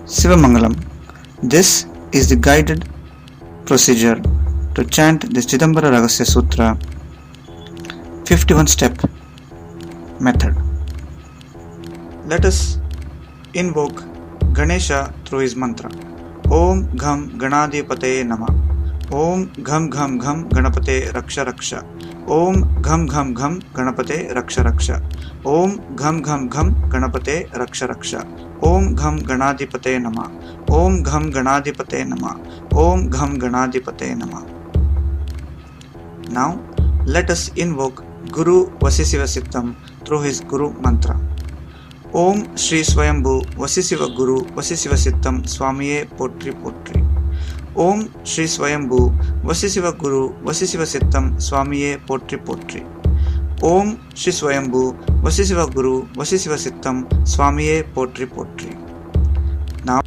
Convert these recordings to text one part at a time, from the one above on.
Sivamangalam. This is the guided procedure to chant the Chidambara Ragasya Sutra 51 step method. Let us invoke Ganesha through his mantra. Om Gham Ganadipate Nama. Om Gham Gham Gham Ganapate Raksha Raksha. Om Gham Gham Gham Ganapate Raksha Raksha. Om Gham Gham Gham Ganapate Raksha Raksha. Om Gham Ganadipate Nama. Om Gham Ganadipate Nama. Om Gham Ganadipate Nama. Now let us invoke Guru Vasisiva Sittam through his Guru mantra. Om Shri Swayambhu Vasisiva Guru Vasisiva Sittam Swamiye Potri Potri. Om Shri Swayambhu Vasisiva Guru Vasisiva Sittam Swamiye Potri Potri. Om Shri Swayambhu Vasisiva Guru Vasisiva Sittam Swamiye Potri Potri. Now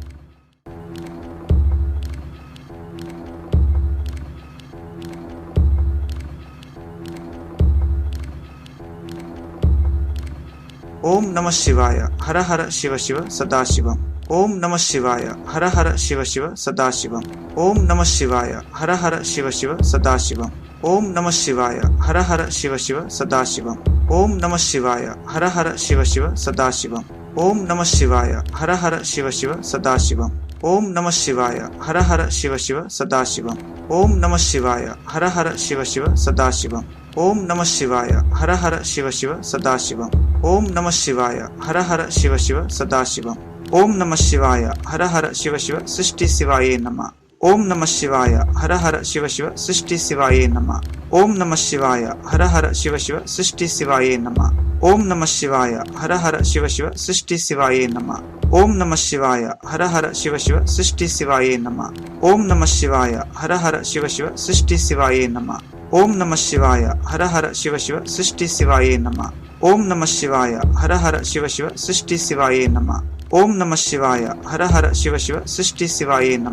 Om Namah Shivaya Hara Hara Shiva Shiva Sadashivam. Om Namah Shivaya Hara Hara Shiva Shiva Sadashivam. Om Namah Shivaya Hara Hara Shiva Shiva Sadashivam. Om Namah Shivaya Hara Hara Shiva Shiva Sadashivam. Om Namah Shivaya Hara Hara Shiva Shiva Sadashivam. Om Namah Shivaya Hara Hara Shiva Shiva Sadashivam. Om Namah Shivaya Hara Hara Shiva Shiva Sadashivam. Om Namah Shivaya Hara Hara Shiva Shiva Sadashivam. Om Namah Shivaya Hara Hara Shiva Shiva Sadashivam. Om Namah Shivaya Hara Hara Shiva Shiva Sadashivam. Om Namah Shivaya Hara Hara Shiva Shiva Srishti Sivaye Namah. Om Namah Shivaya Hara Hara Shiva Shiva Srishti Sivaye Namah. Om Namah Shivaya Hara Hara Shiva Shiva Srishti Sivaye Namah. Om Namah Shivaya Hara Hara Shiva Shiva Srishti Sivaye Namah. Om Namah Shivaya Hara Hara Shiva Shiva Srishti Sivaye Namah. Om Namah Shivaya Hara Hara Shiva Shiva Srishti Sivaye Namah. Om Namah Shivaya Hara Hara Shiva Shiva Srishti Sivaye Namah. Om Namah Shivaya Hara Hara Shiva Shiva Srishti Sivaye Namah. Om Namah Shivaya Hara Hara Shiva Shiva Srishti Sivaye Namah.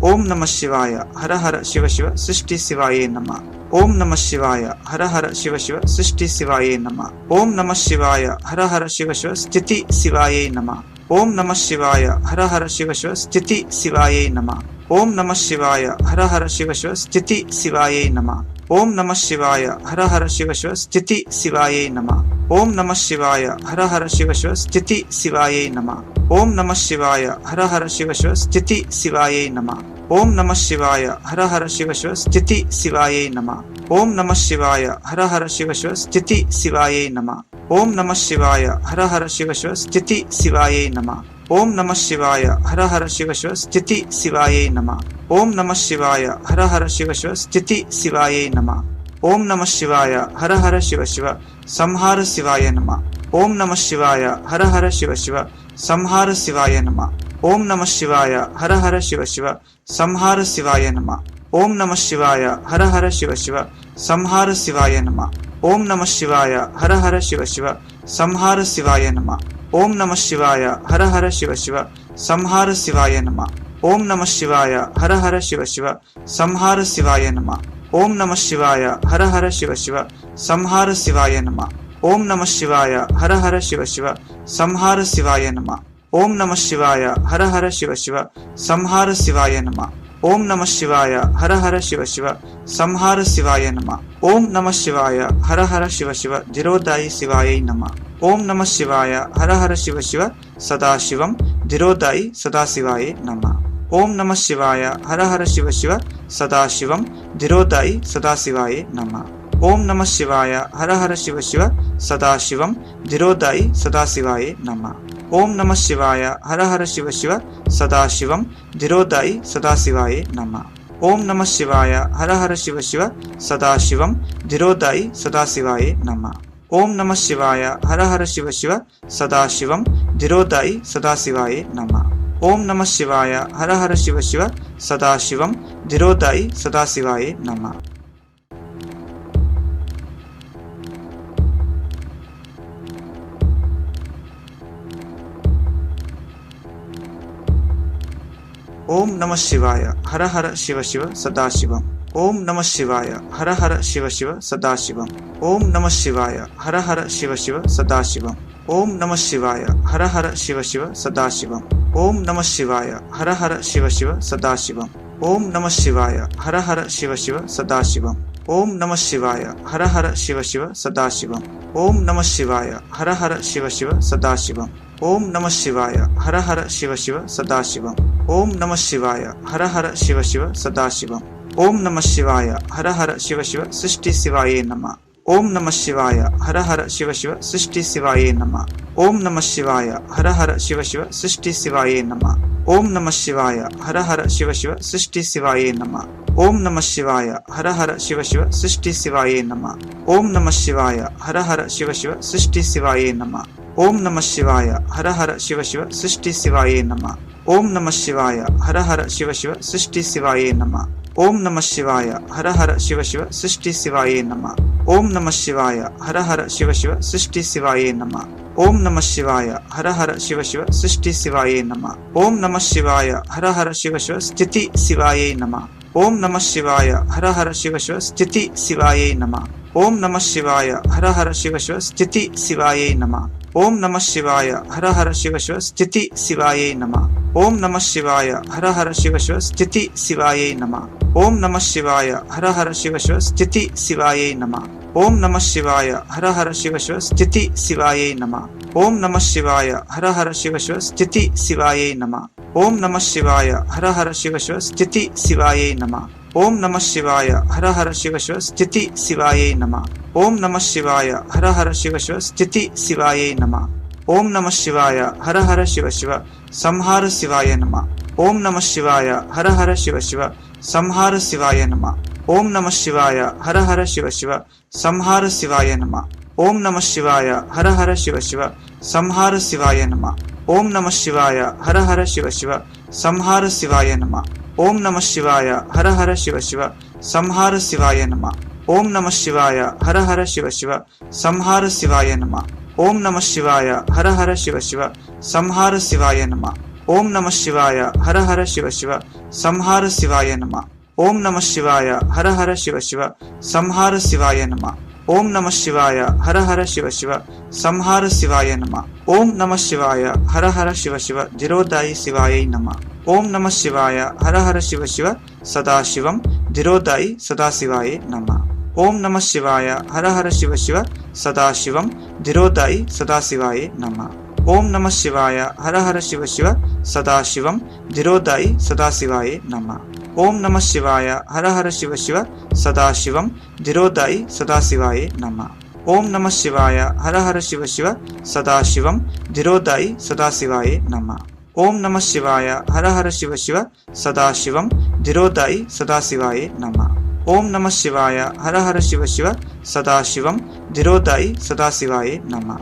Om Namah Shivaya Hara Hara Shiva Shiva Srishti Sivaye Namah. Om Namah Shivaya Hara Hara Shiva Shiva Srishti Sivaye Namah. Om Namah Shivaya Hara Hara Shiva Shiva Sthiti Sivaye Namah. Om Namah Shivaya Hara Hara Shiva Shiva Sthiti Sivaye Namah. Om Namah Shivaya Hara Hara Shiva Shiva Sthiti Sivaye Namah. Om Namah Shivaya Hara Hara Shiva Shiva Sthiti Sivaye Namah. Om Namah Shivaya Hara Hara Shiva Shiva Sthiti Sivaye Namah. Om Namah Shivaya Hara Hara Shiva Shiva Sthiti Sivaye Namah. Om Namah Shivaya Hara Hara Shiva Shiva Sthiti Sivaye Namah. Om Namah Shivaya Hara Hara Shiva Shiva Sthiti Sivaye Namah. Om Namah Shivaya Hara Hara Shiva Shiva Sthiti Sivaye Namah. Om Namah Shivaya Hara Hara Shiva Shiva Sthiti Sivaye Namah. Om Namah Shivaya Hara Hara Shiva Shiva Sthiti Sivaye Namah. Om Namah Shivaya Hara Hara Shiva Shiva Samhara Sivaye Namah. Om Namah Shivaya Hara Hara Shiva Shiva Samhara Sivaye Namah. Om Namah Shivaya Hara Hara Shiva Shiva Samhara Sivaye Namah. Om Namah Shivaya Hara Hara Shiva Shiva Samhara Sivaye Namah. Om Namah Shivaya Hara Hara Shiva Shiva Samhara Sivaye Namah. Om Namah Shivaya Hara Hara Shiva Shiva Samhara Sivaye Namah. Om Namah Shivaya Hara Hara Shiva Shiva Samhara Sivaye Namah. Om Namah Shivaya Hara Hara Shiva Shiva Samhara Sivaye Namah. Om Namah Shivaya Hara Hara Shiva Shiva Samhara Sivaye Namah. Om Namah Shivaya Hara Hara Shiva Shiva Samhara Sivaye Namah. Om Namah Shivaya Hara Hara Shiva Shiva Samhara Sivaye Namah. Om Namah Shivaya Hara Hara Shiva Shiva Dhirodai Sivaye Namah. Om Namah Shivaya Hara Hara Shiva Shiva Sadashivam Dhirodai Sadasivaye Namah. Om Namah Shivaya Hara Hara Shiva Shiva Sadashivam Dhirodai Sadasivaye Namah. Om Namah Shivaya Hara Hara Shiva Shiva Sadashivam Dhirodai Sadasivaye Namah. Om Namah Shivaya Hara Hara Shiva Shiva Sadashivam Dhirodai Sadasivaye Namah. Om Namah Shivaya Hara Hara Shiva Shiva Sadashivam Dhirodai Sadasivaye Namah. Om Namah Shivaya Hara Hara Shiva Shiva Sadashivam Dhirodai Sadasivaye Namah. Om Namah Shivaya Hara Hara Shiva Shiva Sadashivam Dhirodai Sadasivaye Namah. Om Namah Shivaya Hara Hara Shiva Shiva Sadashivam. Om Namah Shivaya Hara Hara Shiva Shiva Sadashivam. Om Namah Shivaya Hara Hara Shiva Shiva Sadashivam. ಓಂ ನಮಃ ಶಿವಾಯ ಹರ ಹರ ಶಿವ ಶಿವ ಸದಾಶಿವಂ. ಓಂ ನಮಃ ಶಿವಾಯ ಹರ ಹರ ಶಿವ ಶಿವ ಸದಾಶಿವಂ. ಓಂ ನಮಃ ಶಿವಾಯ ಹರ ಹರ ಶಿವ ಶಿವ ಸದಾಶಿವಂ. ಓಂ ನಮಃ ಶಿವಾಯ ಹರ ಹರ ಶಿವ ಶಿವ ಸದಾಶಿವಂ. ಓಂ ನಮಃ ಶಿವಾಯ ಹರ ಹರ ಶಿವ ಶಿವ ಸದಾಶಿವಂ. ಓಂ ನಮಃ ಶಿವಾಯ ಹರ ಹರ ಶಿವ ಶಿವ ಸದಾಶಿವಂ. ಓಂ ನಮಃ ಶಿವಾಯ ಹರ ಹರ ಶಿವ ಶಿವ ಸದಾಶಿವಂ. ಓಂ ನಮಃ ಶಿವಾಯ ಹರ ಹರ ಶಿವ ಶಿವ ಸೃಷ್ಟಿ ಶಿವಾಯೇ ನಮಃ. ಓಂ ನಮಃ ಶಿವಾಯ ಹರ ಹರ ಶಿವ ಶಿವ ಸೃಷ್ಟಿ ಶಿವಾಯೇ ನಮಃ. ಓಂ ನಮಃ ಶಿವಾಯ ಹರ ಹರ ಶಿವ ಶಿವ ಸೃಷ್ಟಿ ಶಿವಾಯೇ ನಮಃ. ಓಂ ನಮಃ ಶಿವಾಯ ಹರ ಹರ ಶಿವ ಶಿವ ಸೃಷ್ಟಿ ಶಿವಾಯೇ ನಮಃ. ಓಂ ನಮಃ ಶಿವಾಯ ಹರ ಹರ ಶಿವ ಶಿವ ಸೃಷ್ಟಿ ಶಿವಾಯೇ ನಮಃ. ಓಂ ನಮಃ ಶಿವಾಯ ಹರ ಹರ ಶಿವ ಶಿವ ಸೃಷ್ಟಿ ಶಿವಾಯೇ ನಮಃ. ಓಂ ನಮಃ ಶಿವಾಯ ಹರ ಹರ ಶಿವ ಶಿವ ಸೃಷ್ಟಿ ಶಿವಾಯೇ ನಮಃ. ಓಂ ನಮಃ ಶಿವಾಯ ಹರ ಹರ ಶಿವ ಶಿವ ಸೃಷ್ಟಿ ಶಿವಾಯೇ ನಮಃ. ಓಂ ನಮಃ ಶಿವಾಯ ಹರ ಹರ ಶಿವ ಶಿವ ಸೃಷ್ಟಿ ಶಿವಾಯೇ ನಮಃ. ಓಂ ನಮಃ ಶಿವಾಯ ಹರ ಹರ ಶಿವ ಶಿವ ಸೃಷ್ಟಿ ಶಿವಾಯೇ ನಮಃ. ಓಂ ನಮಃ ಶಿವಾಯ ಹರ ಹರ ಶಿವ ಶಿವ ಸೃಷ್ಟಿ ಶಿವಾಯೇ ನಮಃ. ಓಂ ನಮಃ ಶಿವಾಯ ಹರ ಹರ ಶಿವ ಶಿವ ಸ್ಥಿತಿ ಶಿವಾಯೇ ನಮಃ. ಓಂ ನಮಃ ಶಿವಾಯ ಹರ ಹರ ಶಿವ ಶಿವ ಸ್ಥಿತಿ ಶಿವಾಯೇ ನಮಃ. ಓಂ ನಮಃ ಶಿವಾಯ ಹರ ಹರ ಶಿವ ಶಿವ ಸ್ಥಿತಿ ಶಿವಾಯೇ ನಮಃ. ಓಂ ನಮಃ ಶಿವಾಯ ಹರ ಹರ ಶಿವ ಶಿವ ಸ್ಥಿತಿ ಶಿವಾಯೇ ನಮಃ. ಓಂ ನಮಃ ಶಿವಾಯ ಹರ ಹರ ಶಿವ ಶಿವ ಸ್ಥಿತಿ ಶಿವಾಯೇ ನಮಃ. ಓಂ ನಮಃ ಶಿವಾಯ ಹರ ಹರ ಶಿವ ಶಿವ ಸ್ಥಿತಿ ಶಿವಾಯೇ ನಮಃ. ಓಂ ನಮಃ ಶಿವಾಯ ಹರ ಹರ ಶಿವ ಶಿವ ಸ್ಥಿತಿ ಶಿವಾಯೇ ನಮಃ. ಓಂ ನಮಃ ಶಿವಾಯ ಹರ ಹರ ಶಿವ ಶಿವ ಸ್ಥಿತಿ ಶಿವಾಯೇ ನಮಃ. ಓಂ ನಮಃ ಶಿವಾಯ ಹರ ಹರ ಶಿವ ಶಿವ ಸ್ಥಿತಿ ಶಿವಾಯೇ ನಮಃ. ಓಂ ನಮಃ ಶಿವಾಯ ಹರ ಹರ ಶಿವ ಶಿವ ಸ್ಥಿತಿ ಶಿವಾಯೇ ನಮಃ. ಓಂ ನಮಃ ಶಿವಾಯ ಹರ ಹರ ಶಿವ ಶಿವ ಸ್ಥಿತಿ ಶಿವಾಯೇ ನಮಃ. ಓಂ ನಮಃ ಶಿವಾಯ ಹರ ಹರ ಶಿವ ಶಿವ ಸಂಹಾರ ಶಿವಾಯ ನಮಃ. ಓಂ ನಮಃ ಶಿವಾಯ ಹರ ಹರ ಶಿವ ಶಿವ ಸಂಹಾರ ಶಿವಾಯ ನಮಃ. ಓಂ ನಮಃ ಶಿವಾಯ ಹರ ಹರ ಶಿವ ಶಿವ ಸಂಹಾರ ಶಿವಾಯ ನಮಃ. ಓಂ ನಮಃ ಶಿವಾಯ ಹರ ಹರ ಶಿವ ಶಿವ ಸಂಹಾರ ಶಿವಾಯ ನಮಃ. ಓಂ ನಮಃ ಶಿವಾಯ ಹರ ಹರ ಶಿವ ಶಿವ ಸಂಹಾರ ಶಿವಾಯ ನಮಃ. ಓಂ ನಮಃ ಶಿವಾಯ ಹರ ಹರ ಶಿವ ಶಿವ ಸಂಹಾರ ಶಿವಾಯ ನಮಃ. ಓಂ ನಮಃ ಶಿವಾಯ ಹರ ಹರ ಶಿವ ಶಿವ ಸಂಹಾರ ಶಿವಾಯ ನಮಃ. ಓಂ ನಮಃ ಶಿವಾಯ ಹರ ಹರ ಶಿವ ಶಿವ ಸಂಹಾರ ಶಿವಾಯ ನಮಃ. ಓಂ ನಮಃ ಶಿವಾಯ ಹರ ಹರ ಶಿವ ಶಿವ ಸಂಹಾರ ಶಿವಾಯ ನಮಃ. ಓಂ ನಮಃ ಶಿವಾಯ ಹರ ಹರ ಶಿವ ಶಿವ ಸಂಹಾರ ಶಿವಾಯ ನಮಃ. ಓಂ ನಮಃ ಶಿವಾಯ ಹರ ಹರ ಶಿವ ಶಿವ ಸಂಹಾರ ಶಿವಾಯ ನಮಃ. ಓಂ ನಮಃ ಶಿವಾಯ ಹರ ಹರ ಶಿವ ಶಿವ ಧಿರೋದಾಯಿ ಶಿವಾಯೈ ನಮಃ. ಓಂ ನಮಃ ಶಿವಾಯ ಹರ ಹರ ಶಿವ ಶಿವ ಸದಾಶಿವಂ ಧಿರೋದಾಯಿ ಸದಾಶಿವಾಯೇ ನಮಃ. ಓಂ ನಮಃ ಶಿವಾಯ ಹರ ಹರ ಶಿವ ಶಿವ ಸದಾಶಿವಂ ಧಿರೋದಾಯಿ ಸದಾಶಿವಾಯೇ ನಮಃ. ಓಂ ನಮಃ ಶಿವಾಯ ಹರ ಹರ ಶಿವ ಶಿವ ಸದಾಶಿವಂ ಧಿರೋದಾಯಿ ಸದಾಶಿವಾಯೇ ನಮಃ. ಓಂ ನಮಃ ಶಿವಾಯ ಹರ ಹರ ಶಿವ ಶಿವ ಸದಾಶಿವಂ ಧಿರೋದಾಯಿ ಸದಾಶಿವಾಯೇ ನಮಃ. ಓಂ ನಮಃ ಶಿವಾಯ ಹರ ಹರ ಶಿವ ಶಿವ ಸದಾಶಿವಂ ಧಿರೋದಾಯಿ ಸದಾಶಿವಾಯೇ ನಮಃ. ಓಂ ನಮಃ ಶಿವಾಯ ಹರ ಹರ ಶಿವ ಶಿವ ಸದಾಶಿವಂ ಧಿರೋದಾಯಿ ಸದಾಶಿವಾಯೇ ನಮಃ. ಓಂ ನಮಃ ಶಿವಾಯ ಹರ ಹರ ಶಿವ ಶಿವ ಸದಾಶಿವಂ ಧಿರೋದಾಯಿ ಸದಾಶಿವಾಯೇ ನಮಃ.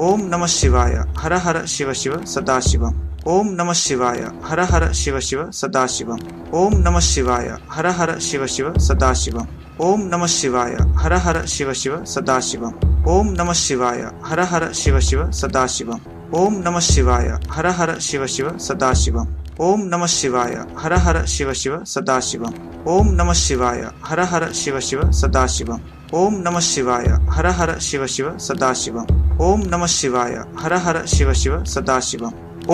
ಓಂ ನಮಃ ಶಿವಾಯ ಹರ ಹರ ಶಿವ ಶಿವ ಸದಾಶಿವಂ. ಓಂ ನಮಃ ಶಿವಾಯ ಹರ ಹರ ಶಿವ ಶಿವ ಸದಾಶಿವಂ. ಓಂ ನಮಃ ಶಿವಾಯ ಹರ ಹರ ಶಿವ ಶಿವ ಸದಾಶಿವಂ. ಓಂ ನಮಃ ಶಿವಾಯ ಹರ ಹರ ಶಿವ ಶಿವ ಸದಾಶಿವಂ. ಓಂ ನಮಃ ಶಿವಾಯ ಹರ ಹರ ಶಿವ ಶಿವ ಸದಾಶಿವಂ. ಓಂ ನಮಃ ಶಿವಾಯ ಹರ ಹರ ಶಿವ ಶಿವ ಸದಾಶಿವಂ. ಓಂ ನಮಃ ಶಿವಾಯ ಹರ ಹರ ಶಿವ ಶಿವ ಸದಾಶಿವಂ. ಓಂ ನಮಃ ಶಿವಾಯ ಹರ ಹರ ಶಿವ ಶಿವ ಸದಾಶಿವಂ. ಓಂ ನಮಃ ಶಿವಾಯ ಹರ ಹರ ಶಿವ ಶಿವ ಸದಾಶಿವಂ. ಓಂ ನಮಃ ಶಿವಾಯ ಹರ ಹರ ಶಿವ ಶಿವ ಸದಾಶಿವಂ.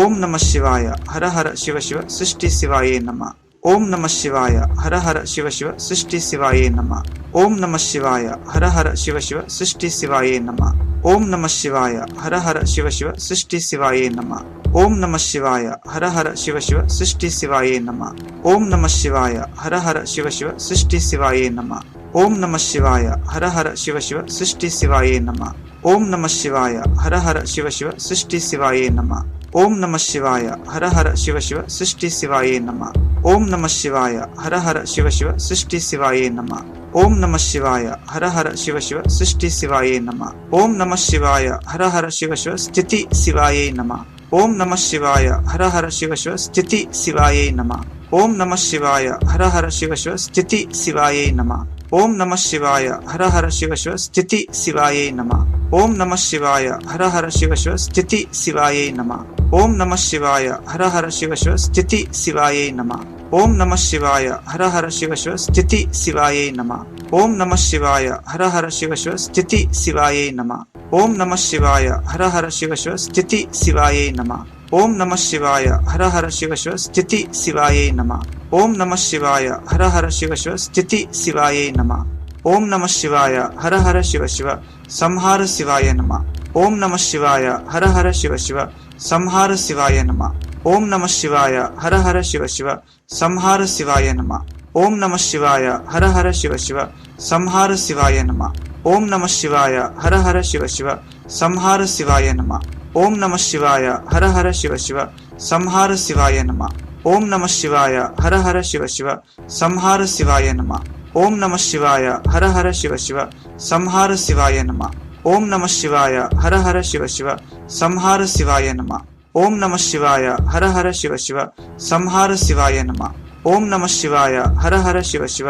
ಓಂ ನಮಃ ಶಿವಾಯ ಹರ ಹರ ಶಿವ ಶಿವ ಸೃಷ್ಟಿ ಶಿವಾಯೇ ನಮಃ. ಓಂ ನಮಃ ಶಿವಾಯ ಹರ ಹರ ಶಿವ ಶಿವ ಸೃಷ್ಟಿ ಶಿವಾಯೇ ನಮಃ. ಓಂ ನಮಃ ಶಿವಾಯ ಹರ ಹರ ಶಿವ ಶಿವ ಸೃಷ್ಟಿ ಶಿವಾಯೇ ನಮಃ. ಓಂ ನಮಃ ಶಿವಾಯ ಹರ ಹರ ಶಿವ ಶಿವ ಸೃಷ್ಟಿ ಶಿವಾಯೇ ನಮಃ. ಓಂ ನಮಃ ಶಿವಾಯ ಹರ ಹರ ಶಿವ ಶಿವ ಸೃಷ್ಟಿ ಶಿವಾಯೇ ನಮಃ. ಓಂ ನಮಃ ಶಿವಾಯ ಹರ ಹರ ಶಿವ ಶಿವ ಸೃಷ್ಟಿ ಶಿವಾಯೇ ನಮಃ. ಓಂ ನಮಃ ಶಿವಾಯ ಹರ ಹರ ಶಿವ ಶಿವ ಸೃಷ್ಟಿ ಶಿವಾಯೇ ನಮಃ. ಓಂ ನಮಃ ಶಿವಾಯ ಹರ ಹರ ಶಿವ ಶಿವ ಸೃಷ್ಟಿ ಶಿವಾಯೇ ನಮಃ. ಓಂ ನಮಃ ಶಿವಾಯ ಹರ ಹರ ಶಿವ ಶಿವ ಸೃಷ್ಟಿ ಶಿವಾಯೇ ನಮಃ. ಓಂ ನಮಃ ಶಿವಾಯ ಹರ ಹರ ಶಿವ ಶಿವ ಸೃಷ್ಟಿ ಶಿವಾಯೇ ನಮಃ. ಓಂ ನಮಃ ಶಿವಾಯ ಹರ ಹರ ಶಿವ ಶಿವ ಸೃಷ್ಟಿ ಶಿವಾಯೇ ನಮಃ. ಓಂ ನಮಃ ಶಿವಾಯ ಹರ ಹರ ಶಿವ ಶಿವ ಸ್ಥಿತಿ ಶಿವಾಯೇ ನಮಃ. ಓಂ ನಮಃ ಶಿವಾಯ ಹರ ಹರ ಶಿವ ಶಿವ ಸ್ಥಿತಿ ಶಿವಾಯೇ ನಮಃ. ಓಂ ನಮಃ ಶಿವಾಯ ಹರ ಹರ ಶಿವ ಶಿವ ಸ್ಥಿತಿ ಶಿವಾಯೇ ನಮಃ. ಓಂ ನಮಃ ಶಿವಾಯ ಹರ ಹರ ಶಿವ ಶಿವ ಸ್ಥಿತಿ ಶಿವಾಯೇ ನಮಃ. ಓಂ ನಮಃ ಶಿವಾಯ ಹರ ಹರ ಶಿವ ಶಿವ ಸ್ಥಿತಿ ಶಿವಾಯೇ ನಮಃ. ಓಂ ನಮಃ ಶಿವಾಯ ಹರ ಹರ ಶಿವ ಶಿವ ಸ್ಥಿತಿ ಶಿವಾಯೇ ನಮಃ. ಓಂ ನಮಃ ಶಿವಾಯ ಹರ ಹರ ಶಿವ ಶಿವ ಸ್ಥಿತಿ ಶಿವಾಯೇ ನಮಃ. ಓಂ ನಮಃ ಶಿವಾಯ ಹರ ಹರ ಶಿವ ಶಿವ ಸ್ಥಿತಿ ಶಿವಾಯೇ ನಮಃ. ಓಂ ನಮಃ ಶಿವಾಯ ಹರ ಹರ ಶಿವ ಶಿವ ಸ್ಥಿತಿ ಶಿವಾಯೇ ನಮಃ. ಓಂ ನಮಃ ಶಿವಾಯ ಹರ ಹರ ಶಿವ ಶಿವ ಸ್ಥಿತಿ ಶಿವಾಯೇ ನಮಃ. ಓಂ ನಮಃ ಶಿವಾಯ ಹರ ಹರ ಶಿವ ಶಿವ ಸ್ಥಿತಿ ಶಿವಾಯೇ ನಮಃ. ಓಂ ನಮಃ ಶಿವಾಯ ಹರ ಹರ ಶಿವ ಶಿವ ಸಂಹಾರ ಶಿವಾಯ ನಮಃ. ಓಂ ನಮಃ ಶಿವಾಯ ಹರ ಹರ ಶಿವ ಶಿವ ಸಂಹಾರ ಶಿವಾಯ ನಮಃ. ಓಂ ನಮಃ ಶಿವಾಯ ಹರ ಹರ ಶಿವ ಶಿವ ಸಂಹಾರ ಶಿವಾಯ ನಮಃ. ಓಂ ನಮಃ ಶಿವಾಯ ಹರ ಹರ ಶಿವ ಶಿವ ಸಂಹಾರ ಶಿವಾಯ ನಮಃ. ಓಂ ನಮಃ ಶಿವಾಯ ಹರ ಹರ ಶಿವ ಶಿವ ಸಂಹಾರ ಶಿವಾಯ ನಮಃ. ಓಂ ನಮಃ ಶಿವಾಯ ಹರ ಹರ ಶಿವ ಶಿವ ಸಂಹಾರ ಶಿವಾಯ ನಮಃ. ಓಂ ನಮಃ ಶಿವಾಯ ಹರ ಹರ ಶಿವ ಶಿವ ಸಂಹಾರ ಶಿವಾಯ ನಮಃ. ಓಂ ನಮಃ ಶಿವಾಯ ಹರ ಹರ ಶಿವ ಶಿವ ಸಂಹಾರ ಶಿವಾಯ ನಮಃ. ಓಂ ನಮಃ ಶಿವಾಯ ಹರ ಹರ ಶಿವ ಶಿವ ಸಂಹಾರ ಶಿವಾಯ ನಮಃ. ಓಂ ನಮಃ ಶಿವಾಯ ಹರ ಹರ ಶಿವ ಶಿವ ಸಂಹಾರ ಶಿವಾಯ ನಮಃ. ಓಂ ನಮಃ ಶಿವಾಯ ಹರ ಹರ ಶಿವ ಶಿವ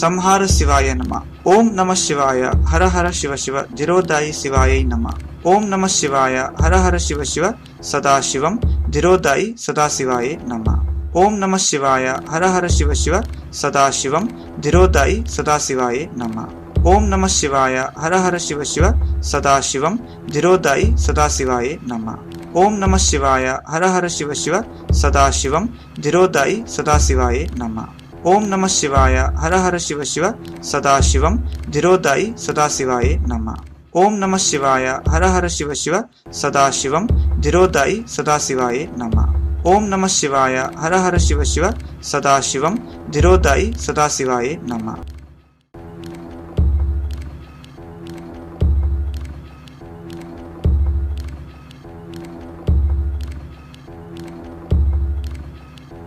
ಸಂಹಾರ ಶಿವಾಯ ನಮಃ. ಓಂ ನಮಃ ಶಿವಾಯ ಹರ ಹರ ಶಿವ ಶಿವ ಧಿರೋದಾಯಿ ಶಿವಾಯೈ ನಮಃ. ಓಂ ನಮಃ ಶಿವಾಯ ಹರ ಹರ ಶಿವ ಶಿವ ಸದಾಶಿವಂ ಧಿರೋದಾಯಿ ಸದಾಶಿವಾಯೇ ನಮಃ. ಓಂ ನಮಃ ಶಿವಾಯ ಹರ ಹರ ಶಿವ ಶಿವ ಸದಾಶಿವಂ ಧಿರೋದಾಯಿ ಸದಾಶಿವಾಯೇ ನಮಃ. ಓಂ ನಮಃ ಶಿವಾಯ ಹರ ಹರ ಶಿವ ಶಿವ ಸದಾಶಿವಂ ಧಿರೋದಾಯಿ ಸದಾಶಿವಾಯೇ ನಮಃ. ಓಂ ನಮಃ ಶಿವಾಯ ಹರ ಹರ ಶಿವ ಶಿವ ಸದಾಶಿವಂ ಧಿರೋದಾಯಿ ಸದಾಶಿವಾಯೇ ನಮಃ. ಓಂ ನಮಃ ಶಿವಾಯ ಹರ ಹರ ಶಿವ ಶಿವ ಸದಾಶಿವಂ ಧಿರೋದಾಯಿ ಸದಾಶಿವಾಯೇ ನಮಃ. ಓಂ ನಮಃ ಶಿವಾಯ ಹರ ಹರ ಶಿವ ಶಿವ ಸದಾಶಿವಂ ಧಿರೋದಾಯಿ ಸದಾಶಿವಾಯೇ ನಮಃ. ಓಂ ನಮಃ ಶಿವಾಯ ಹರ ಹರ ಶಿವ ಶಿವ ಸದಾಶಿವಂ ಧಿರೋದಾಯಿ ಸದಾಶಿವಾಯೇ ನಮಃ.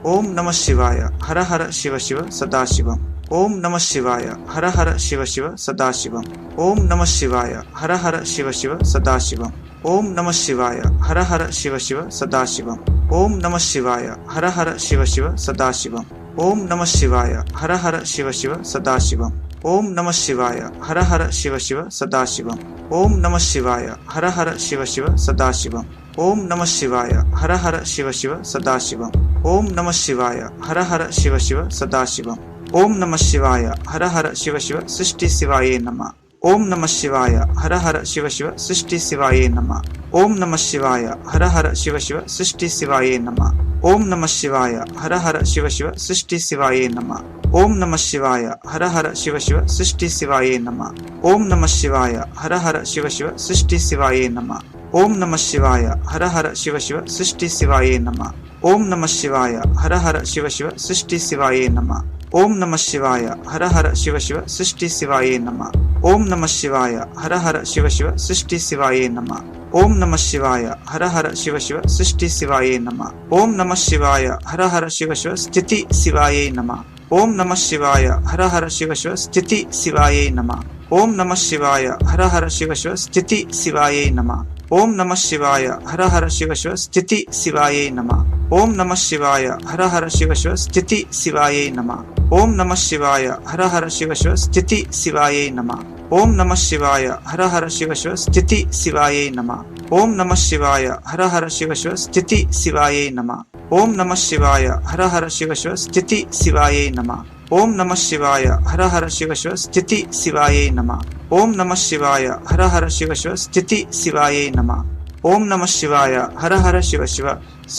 ಓಂ ನಮಃ ಶಿವಾಯ ಹರ ಹರ ಶಿವ ಶಿವ ಸದಾಶಿವಂ. ಓಂ ನಮಃ ಶಿವಾಯ ಹರ ಹರ ಶಿವ ಶಿವ ಸದಾಶಿವಂ. ಓಂ ನಮಃ ಶಿವಾಯ ಹರ ಹರ ಶಿವ ಶಿವ ಸದಾಶಿವಂ. ಓಂ ನಮಃ ಶಿವಾಯ ಹರ ಹರ ಶಿವ ಶಿವ ಸದಾಶಿವಂ. ಓಂ ನಮಃ ಶಿವಾಯ ಹರ ಹರ ಶಿವ ಶಿವ ಸದಾಶಿವಂ. ಓಂ ನಮಃ ಶಿವಾಯ ಹರ ಹರ ಶಿವ ಶಿವ ಸದಾಶಿವಂ. ಓಂ ನಮಃ ಶಿವಾಯ ಹರ ಹರ ಶಿವ ಶಿವ ಸದಾಶಿವಂ. ಓಂ ನಮಃ ಶಿವಾಯ ಹರ ಹರ ಶಿವ ಶಿವ ಸದಾಶಿವಂ. ಓಂ ನಮಃ ಶಿವಾಯ ಹರ ಹರ ಶಿವ ಶಿವ ಸದಾಶಿವಂ. ಓಂ ನಮಃ ಶಿವಾಯ ಹರ ಹರ ಶಿವ ಶಿವ ಸದಾಶಿವಂ. ಓಂ ನಮಃ ಶಿವಾಯ ಹರ ಹರ ಶಿವ ಶಿವ ಸೃಷ್ಟಿ ಶಿವಾಯೇ ನಮಃ. ಓಂ ನಮಃ ಶಿವಾಯ ಹರ ಹರ ಶಿವ ಶಿವ ಸೃಷ್ಟಿ ಶಿವಾಯೇ ನಮಃ. ಓಂ ನಮಃ ಶಿವಾಯ ಹರ ಹರ ಶಿವ ಶಿವ ಸೃಷ್ಟಿ ಶಿವಾಯೇ ನಮಃ. ಓಂ ನಮಃ ಶಿವಾಯ ಹರ ಹರ ಶಿವ ಶಿವ ಸೃಷ್ಟಿ ಶಿವಾಯೇ ನಮಃ. ಓಂ ನಮಃ ಶಿವಾಯ ಹರ ಹರ ಶಿವ ಶಿವ ಸೃಷ್ಟಿ ಶಿವಾಯೇ ನಮಃ. ಓಂ ನಮಃ ಶಿವಾಯ ಹರ ಹರ ಶಿವ ಶಿವ ಸೃಷ್ಟಿ ಶಿವಾಯೇ ನಮಃ. ಓಂ ನಮಃ ಶಿವಾಯ ಹರ ಹರ ಶಿವ ಶಿವ ಸೃಷ್ಟಿ ಶಿವಾಯೇ ನಮಃ. ಓಂ ನಮಃ ಶಿವಾಯ ಹರ ಹರ ಶಿವ ಶಿವ ಸೃಷ್ಟಿ ಶಿವಾಯೇ ನಮಃ. ಓಂ ನಮಃ ಶಿವಾಯ ಹರ ಹರ ಶಿವ ಶಿವ ಸೃಷ್ಟಿ ಶಿವಾಯೇ ನಮಃ. ಓಂ ನಮಃ ಶಿವಾಯ ಹರ ಹರ ಶಿವ ಶಿವ ಸೃಷ್ಟಿ ಶಿವಾಯೇ ನಮಃ. ಓಂ ನಮಃ ಶಿವಾಯ ಹರ ಹರ ಶಿವ ಶಿವ ಸೃಷ್ಟಿ ಶಿವಾಯೇ ನಮಃ. ಓಂ ನಮಃ ಶಿವಾಯ ಹರ ಹರ ಶಿವ ಶಿವ ಸ್ಥಿತಿ ಶಿವಾಯೇ ನಮಃ. ಓಂ ನಮಃ ಶಿವಾಯ ಹರ ಹರ ಶಿವ ಶಿವ ಸ್ಥಿತಿ ಶಿವಾಯೇ ನಮಃ. ಓಂ ನಮಃ ಶಿವಾಯ ಹರ ಹರ ಶಿವ ಶಿವ ಸ್ಥಿತಿ ಶಿವಾಯೇ ನಮಃ. ಓಂ ನಮಃ ಶಿವಾಯ ಹರ ಹರ ಶಿವ ಶಿವ ಸ್ಥಿತಿ ಶಿವಾಯೇ ನಮಃ. ಓಂ ನಮಃ ಶಿವಾಯ ಹರ ಹರ ಶಿವ ಶಿವ ಸ್ಥಿತಿ ಶಿವಾಯೇ ನಮಃ. ಓಂ ನಮಃ ಶಿವಾಯ ಹರ ಹರ ಶಿವ ಶಿವ ಸ್ಥಿತಿ ಶಿವಾಯೇ ನಮಃ. ಓಂ ನಮಃ ಶಿವಾಯ ಹರ ಹರ ಶಿವ ಶಿವ ಸ್ಥಿತಿ ಶಿವಾಯೇ ನಮಃ. ಓಂ ನಮಃ ಶಿವಾಯ ಹರ ಹರ ಶಿವ ಶಿವ ಸ್ಥಿತಿ ಶಿವಾಯೇ ನಮಃ. ಓಂ ನಮಃ ಶಿವಾಯ ಹರ ಹರ ಶಿವ ಶಿವ ಸ್ಥಿತಿ ಶಿವಾಯೇ ನಮಃ. ಓಂ ನಮಃ ಶಿವಾಯ ಹರ ಹರ ಶಿವ ಶಿವ ಸ್ಥಿತಿ ಶಿವಾಯೇ ನಮಃ. ಓಂ ನಮಃ ಶಿವಾಯ ಹರ ಹರ ಶಿವ ಶಿವ ಸ್ಥಿತಿ ಶಿವಾಯೇ ನಮಃ. ಓಂ ನಮಃ ಶಿವಾಯ ಹರ ಹರ ಶಿವ ಶಿವ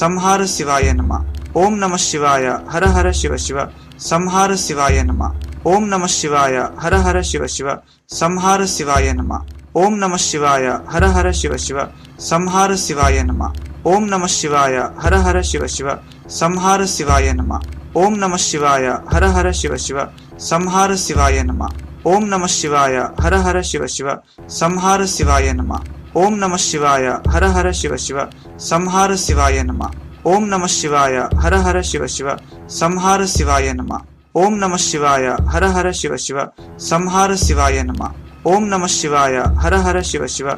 ಸಂಹಾರ ಶಿವಾಯ ನಮಃ. ಓಂ ನಮಃ ಶಿವಾಯ ಹರ ಹರ ಶಿವ ಶಿವ ಸಂಹಾರ ಶಿವಾಯ ನಮಃ. ಓಂ ನಮಃ ಶಿವಾಯ ಹರ ಹರ ಶಿವ ಶಿವ ಸಂಹಾರ ಶಿವಾಯ ನಮಃ. ಓಂ ನಮಃ ಶಿವಾಯ ಹರ ಹರ ಶಿವ ಶಿವ ಸಂಹಾರ ಶಿವಾಯ ನಮಃ. ಓಂ ನಮಃ ಶಿವಾಯ ಹರ ಹರ ಶಿವ ಶಿವ ಸಂಹಾರ ಶಿವಾಯ ನಮಃ. ಓಂ ನಮಃ ಶಿವಾಯ ಹರ ಹರ ಶಿವ ಶಿವ ಸಂಹಾರ ಶಿವಾಯ ನಮಃ. ಓಂ ನಮಃ ಶಿವಾಯ ಹರ ಹರ ಶಿವ ಶಿವ ಸಂಹಾರ ಶಿವಾಯ ನಮಃ. ಓಂ ನಮಃ ಶಿವಾಯ ಹರ ಹರ ಶಿವ ಶಿವ ಸಂಹಾರ ಶಿವಾಯ ನಮಃ. ಓಂ ನಮಃ ಶಿವಾಯ ಹರ ಹರ ಶಿವ ಶಿವ ಸಂಹಾರ ಶಿವಾಯ ನಮಃ. ಓಂ ನಮಃ ಶಿವಾಯ ಹರ ಹರ ಶಿವ ಶಿವ ಸಂಹಾರ ಶಿವಾಯ ನಮಃ. ಓಂ ನಮಃ ಶಿವಾಯ ಹರ ಹರ ಶಿವ ಶಿವ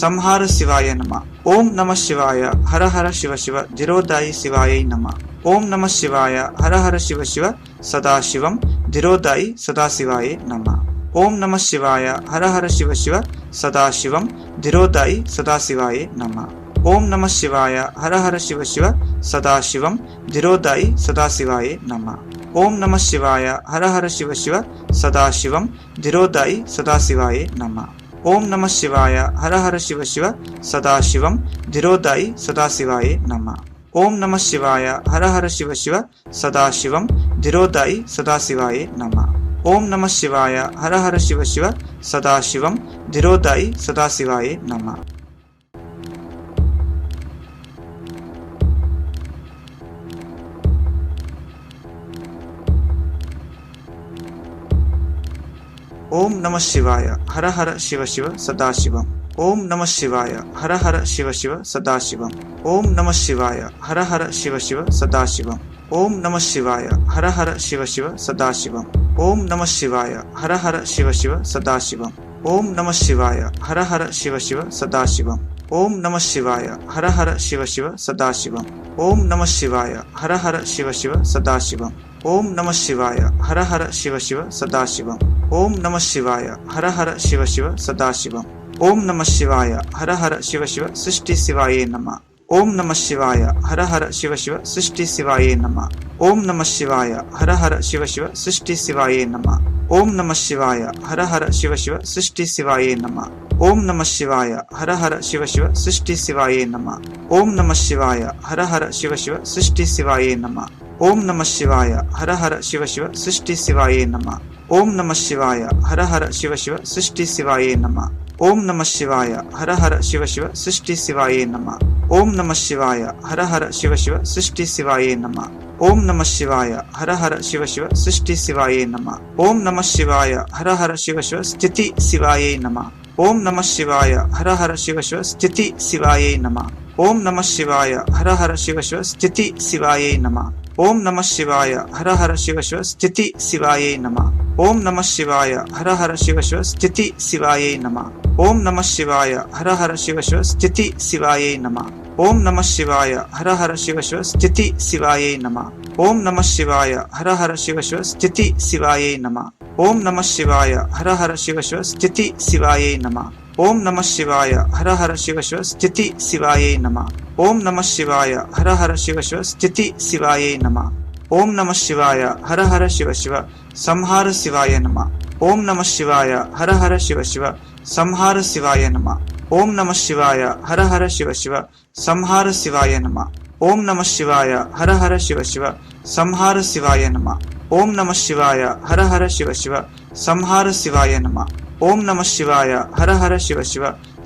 ಸಂಹಾರ ಶಿವಾಯ ನಮಃ. ಓಂ ನಮಃ ಶಿವಾಯ ಹರ ಹರ ಶಿವ ಶಿವ ಧಿರೋದಾಯಿ ಶಿವಾಯೈ ನಮಃ. ಓಂ ನಮಃ ಶಿವಾಯ ಹರ ಹರ ಶಿವ ಶಿವ ಸದಾಶಿವಂ ಧಿರೋದಾಯಿ ಸದಾಶಿವಾಯೇ ನಮಃ. ಓಂ ನಮಃ ಶಿವಾಯ ಹರ ಹರ ಶಿವ ಶಿವ ಸದಾಶಿವಂ ಧಿರೋದಾಯಿ ಸದಾಶಿವಾಯೇ ನಮಃ. ಓಂ ನಮಃ ಶಿವಾಯ ಹರ ಹರ ಶಿವ ಶಿವ ಸದಾಶಿವಂ ಧಿರೋದಾಯಿ ಸದಾಶಿವಾಯೇ ನಮಃ. ಓಂ ನಮಃ ಶಿವಾಯ ಹರ ಹರ ಶಿವ ಶಿವ ಸದಾಶಿವಂ ಧಿರೋದಾಯಿ ಸದಾಶಿವಾಯೇ ನಮಃ. ಓಂ ನಮಃ ಶಿವಾಯ ಹರ ಹರ ಶಿವ ಶಿವ ಸದಾಶಿವಂ ಧಿರೋದಾಯಿ ಸದಾಶಿವಾಯೇ ನಮಃ. ಓಂ ನಮಃ ಶಿವಾಯ ಹರ ಹರ ಶಿವ ಶಿವ ಸದಾಶಿವಂ ಧಿರೋದಾಯಿ ಸದಾಶಿವಾಯೇ ನಮಃ. ಓಂ ನಮಃ ಶಿವಾಯ ಹರ ಹರ ಶಿವ ಶಿವ ಸದಾಶಿವಂ ಧಿರೋದಾಯಿ ಸದಾಶಿವಾಯೇ ನಮಃ. ಓಂ ನಮಃ ಶಿವಾಯ ಹರ ಹರ ಶಿವ ಶಿವ ಸದಾಶಿವಂ. ಓಂ ನಮಃ ಶಿವಾಯ ಹರ ಹರ ಶಿವ ಶಿವ ಸದಾಶಿವಂ. ಓಂ ನಮಃ ಶಿವಾಯ ಹರ ಹರ ಶಿವ ಶಿವ ಸದಾಶಿವಂ. ಓಂ ನಮಃ ಶಿವಾಯ ಹರ ಹರ ಶಿವ ಶಿವ ಸದಾಶಿವಂ. ಓಂ ನಮಃ ಶಿವಾಯ ಹರ ಹರ ಶಿವ ಶಿವ ಸದಾಶಿವಂ. ಓಂ ನಮಃ ಶಿವಾಯ ಹರ ಹರ ಶಿವ ಶಿವ ಸದಾಶಿವಂ. ಓಂ ನಮಃ ಶಿವಾಯ ಹರ ಹರ ಶಿವ ಶಿವ ಸದಾಶಿವಂ. ಓಂ ನಮಃ ಶಿವಾಯ ಹರ ಹರ ಶಿವ ಶಿವ ಸದಾಶಿವಂ. ಓಂ ನಮಃ ಶಿವಾಯ ಹರ ಹರ ಶಿವ ಶಿವ ಸದಾಶಿವಂ. ಓಂ ನಮಃ ಶಿವಾಯ ಹರ ಹರ ಶಿವ ಶಿವ ಸದಾಶಿವಂ. ಓಂ ನಮಃ ಶಿವಾಯ ಹರ ಹರ ಶಿವ ಶಿವ ಸೃಷ್ಟಿ ಶಿವಾಯೇ ನಮಃ. ಓಂ ನಮಃ ಶಿವಾಯ ಹರ ಹರ ಶಿವ ಶಿವ ಸೃಷ್ಟಿ ಶಿವಾಯೇ ನಮಃ. ಓಂ ನಮಃ ಶಿವಾಯ ಹರ ಹರ ಶಿವ ಶಿವ ಸೃಷ್ಟಿ ಶಿವಾಯೇ ನಮಃ. ಓಂ ನಮಃ ಶಿವಾಯ ಹರ ಹರ ಶಿವ ಶಿವ ಸೃಷ್ಟಿ ಶಿವಾಯೇ ನಮಃ. ಓಂ ನಮಃ ಶಿವಾಯ ಹರ ಹರ ಶಿವ ಶಿವ ಸೃಷ್ಟಿ ಶಿವಾಯೇ ನಮಃ. ಓಂ ನಮಃ ಶಿವಾಯ ಹರ ಹರ ಶಿವ ಶಿವ ಸೃಷ್ಟಿ ಶಿವಾಯೇ ನಮಃ. ಓಂ ನಮಃ ಶಿವಾಯ ಹರ ಹರ ಶಿವ ಶಿವ ಸೃಷ್ಟಿ ಶಿವಾಯೇ ನಮಃ. ಓಂ ನಮಃ ಶಿವಾಯ ಹರ ಹರ ಶಿವ ಶಿವ ಸೃಷ್ಟಿ ಶಿವಾಯೇ ನಮಃ. ಓಂ ನಮಃ ಶಿವಾಯ ಹರ ಹರ ಶಿವ ಶಿವ ಸೃಷ್ಟಿ ಶಿವಾಯೇ ನಮಃ. ಓಂ ನಮಃ ಶಿವಾಯ ಹರ ಹರ ಶಿವ ಶಿವ ಸೃಷ್ಟಿ ಶಿವಾಯೇ ನಮಃ. ಓಂ ನಮಃ ಶಿವಾಯ ಹರ ಹರ ಶಿವ ಶಿವ ಸೃಷ್ಟಿ ಶಿವಾಯೇ ನಮಃ. ಓಂ ನಮಃ ಶಿವಾಯ ಹರ ಹರ ಶಿವ ಶಿವ ಸ್ಥಿತಿ ಶಿವಾಯೇ ನಮಃ. ಓಂ ನಮಃ ಶಿವಾಯ ಹರ ಹರ ಶಿವ ಶಿವ ಸ್ಥಿತಿ ಶಿವಾಯೇ ನಮಃ. ಓಂ ನಮಃ ಶಿವಾಯ ಹರ ಹರ ಶಿವ ಶಿವ ಸ್ಥಿತಿ ಶಿವಾಯೇ ನಮಃ. ಓಂ ನಮಃ ಶಿವಾಯ ಹರ ಹರ ಶಿವ ಶಿವ ಸ್ಥಿತಿ ಶಿವಾಯೇ ನಮಃ. ಓಂ ನಮಃ ಶಿವಾಯ ಹರ ಹರ ಶಿವ ಶಿವ ಸ್ಥಿತಿ ಶಿವಾಯೇ ನಮಃ. ಓಂ ನಮಃ ಶಿವಾಯ ಹರ ಹರ ಶಿವ ಶಿವ ಸ್ಥಿತಿ ಶಿವಾಯೇ ನಮಃ. ಓಂ ನಮಃ ಶಿವಾಯ ಹರ ಹರ ಶಿವ ಶಿವ ಸ್ಥಿತಿ ಶಿವಾಯೇ ನಮಃ. ಓಂ ನಮಃ ಶಿವಾಯ ಹರ ಹರ ಶಿವ ಶಿವ ಸ್ಥಿತಿ ಶಿವಾಯೇ ನಮಃ. ಓಂ ನಮಃ ಶಿವಾಯ ಹರ ಹರ ಶಿವ ಶಿವ ಸ್ಥಿತಿ ಶಿವಾಯೇ ನಮಃ. ಓಂ ನಮಃ ಶಿವಾಯ ಹರ ಹರ ಶಿವ ಶಿವ ಸ್ಥಿತಿ ಶಿವಾಯೇ ನಮಃ. ಓಂ ನಮಃ ಶಿವಾಯ ಹರ ಹರ ಶಿವ ಶಿವ ಸ್ಥಿತಿ ಶಿವಾಯೇ ನಮಃ. ಓಂ ನಮಃ ಶಿವಾಯ ಹರ ಹರ ಶಿವ ಶಿವ ಸಂಹಾರ ಶಿವಾಯ ನಮಃ. ಓಂ ನಮಃ ಶಿವಾಯ ಹರ ಹರ ಶಿವ ಶಿವ ಸಂಹಾರ ಶಿವಾಯ ನಮಃ. ಓಂ ನಮಃ ಶಿವಾಯ ಹರ ಹರ ಶಿವ ಶಿವ ಸಂಹಾರ ಶಿವಾಯ ನಮಃ. ಓಂ ನಮಃ ಶಿವಾಯ ಹರ ಹರ ಶಿವ ಶಿವ ಸಂಹಾರ ಶಿವಾಯ ನಮಃ. ಓಂ ನಮಃ ಶಿವಾಯ ಹರ ಹರ ಶಿವ ಶಿವ ಸಂಹಾರ ಶಿವಾಯ ನಮಃ. ಓಂ ನಮಃ ಶಿವಾಯ ಹರ ಹರ ಶಿವ ಶಿವ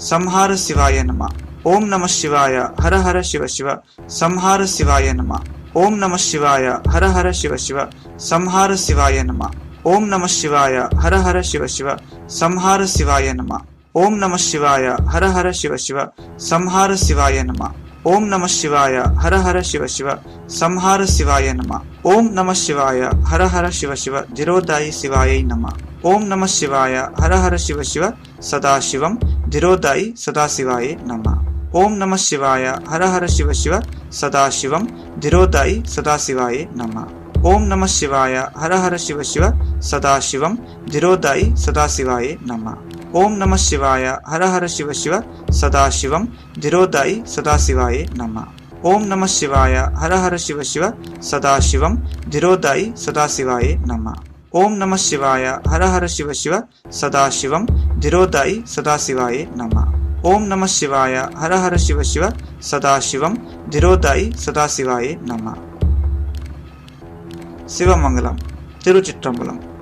ಸಂಹಾರ ಶಿವಾಯ ನಮಃ. ಓಂ ನಮಃ ಶಿವಾಯ ಹರ ಹರ ಶಿವ ಶಿವ ಸಂಹಾರ ಶಿವಾಯ ನಮಃ. ಓಂ ನಮಃ ಶಿವಾಯ ಹರ ಹರ ಶಿವ ಶಿವ ಸಂಹಾರ ಶಿವಾಯ ನಮಃ. ಓಂ ನಮಃ ಶಿವಾಯ ಹರ ಹರ ಶಿವ ಶಿವ ಸಂಹಾರ ಶಿವಾಯ ನಮಃ. ಓಂ ನಮಃ ಶಿವಾಯ ಹರ ಹರ ಶಿವ ಶಿವ ಸಂಹಾರ ಶಿವಾಯ ನಮಃ. ಓಂ ನಮಃ ಶಿವಾಯ ಹರ ಹರ ಶಿವ ಶಿವ ಸಂಹಾರ ಶಿವಾಯ ನಮಃ. ಓಂ ನಮಃ ಶಿವಾಯ ಹರ ಹರ ಶಿವ ಶಿವ ಧಿರೋದಾಯಿ ಶಿವಾಯೈ ನಮಃ. ಓಂ ನಮಃ ಶಿವಾಯ ಹರ ಹರ ಶಿವ ಶಿವ ಸದಾಶಿವಂ ಧಿರೋದಾಯಿ ಸದಾಶಿವಾಯೇ ನಮಃ. ಓಂ ನಮಃ ಶಿವಾಯ ಹರ ಹರ ಶಿವ ಶಿವ ಸದಾಶಿವಂ ಧಿರೋದಾಯಿ ಸದಾಶಿವಾಯೇ ನಮಃ. ಓಂ ನಮಃ ಶಿವಾಯ ಹರ ಹರ ಶಿವ ಶಿವ ಸದಾಶಿವಂ ಧಿರೋದಾಯಿ ಸದಾಶಿವಾಯೇ ನಮಃ. ಓಂ ನಮಃ ಶಿವಾಯ ಹರ ಹರ ಶಿವ ಶಿವ ಸದಾಶಿವಂ ಧಿರೋದಾಯಿ ಸದಾಶಿವಾಯೇ ನಮಃ. ಓಂ ನಮಃ ಶಿವಾಯ ಹರ ಹರ ಶಿವ ಶಿವ ಸದಾಶಿವಂ ಧಿರೋದಾಯಿ ಸದಾಶಿವಾಯೇ ನಮಃ. ಓಂ ನಮಃ ಶಿವಾಯ ಹರ ಹರ ಶಿವ ಶಿವ ಸದಾಶಿವಂ ಧಿರೋದಾಯಿ ಸದಾಶಿವಾಯೇ ನಮಃ. ಓಂ ನಮಃ ಶಿವಾಯ ಹರ ಹರ ಶಿವ ಶಿವ ಸದಾಶಿವಂ ಧಿರೋದಾಯಿ ಸದಾಶಿವಾಯೇ ನಮಃ. சிவமங்கலம், திருச்சிற்றம்பலம்.